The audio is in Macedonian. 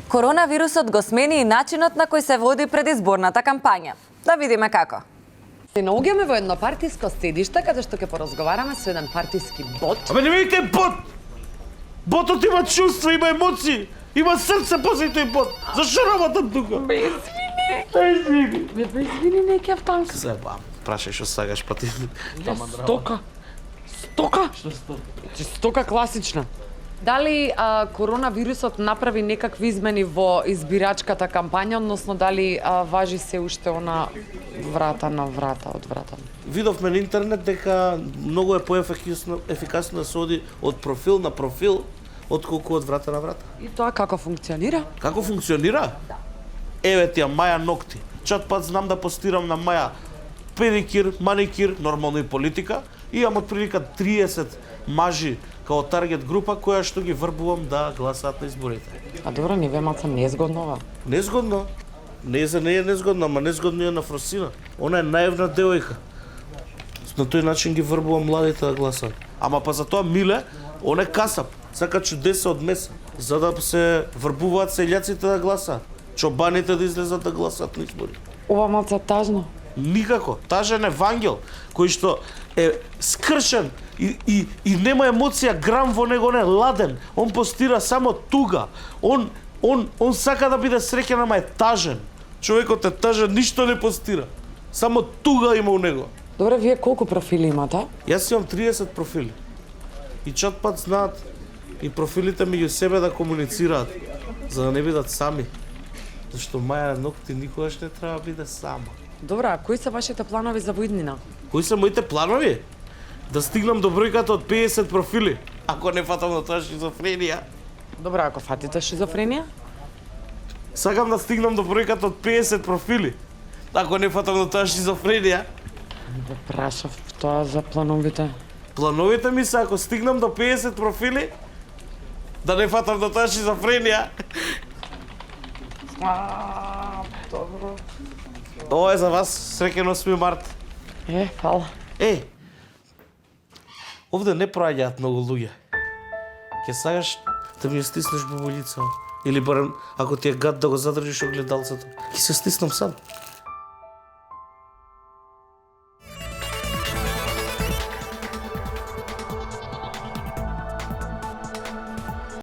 Коронавирусот го смени и начинот на кој се води предизборната кампања. Да видиме како. Се наоѓаме во едно партиско седиште каде што ќе поразговараме со еден партиски бот. Абе не видите бот! Ботот има чувства, има емоции, има срце после тој бот. Зашо работам тука? Извини, не ќе втам. Се ба, прашај што сагаш, па ти тама Стока. Стока? Стока класична. Дали коронавирусот направи некакви измени во избирачката кампања, односно дали важи се уште она врата на врата од врата? Видовме на интернет дека многу е поефикасно да се оди од профил на профил отколку од врата на врата. И тоа како функционира? Како функционира? Еве ти ја Маја ногти. Чат пат знам да постирам на Маја педикир, маникир, нормално и политика. И имам отприлика 30 мажи као таргет група која што ги врбувам да гласаат на изборите. А добро, не вемаца незгодно ова. Незгодно? Не е незгодно, ама незгодно е на Фросина. Она е наивна девојка. На тој начин ги врбувам младите да гласаат. Ама па за тоа Миле, он е касап. Сака чудеса од меса, за да се врбуваат селјаците да гласаат. Чобаните да излезат да гласаат на избори. Ова малце тажно. Никако. Тажен Евангел, кој што е скршен и нема емоција грам во него, не ладен. Он постира само туга. Он сака да биде среќен, ама е тажен. Човекот е тажен, ништо не постира. Само туга има у него. Добре, вие колку профили имате? Јас имам 30 профили. И чат пат знаат и профилите меѓу себе да комуницираат, за да не бидат сами. Зашто Маја ногти никогаш не треба да биде сама. Добра, а кои се вашите планови за воиднина? Кои се моите планови? Да стигнам до бројката од 50 профили. Ако не фатам на тоа шизофренија. Добра, ако фатите шизофренија? Сакам да стигнам до бројката од 50 профили. Ако не фатам на тоа шизофренија. Ве прашав тоа за плановите. Плановите ми се ако стигнам до 50 профили, да не фатам на тоа шизофренија. Добро. Ова е за вас, среќен 8 март. Фала. Овде не проаѓаат многу луѓе. Ќе сакаш да ми ја стиснеш бубулица? Или барем, ако ти е гад да го задржиш огледалцето? Ќе се стиснам сам.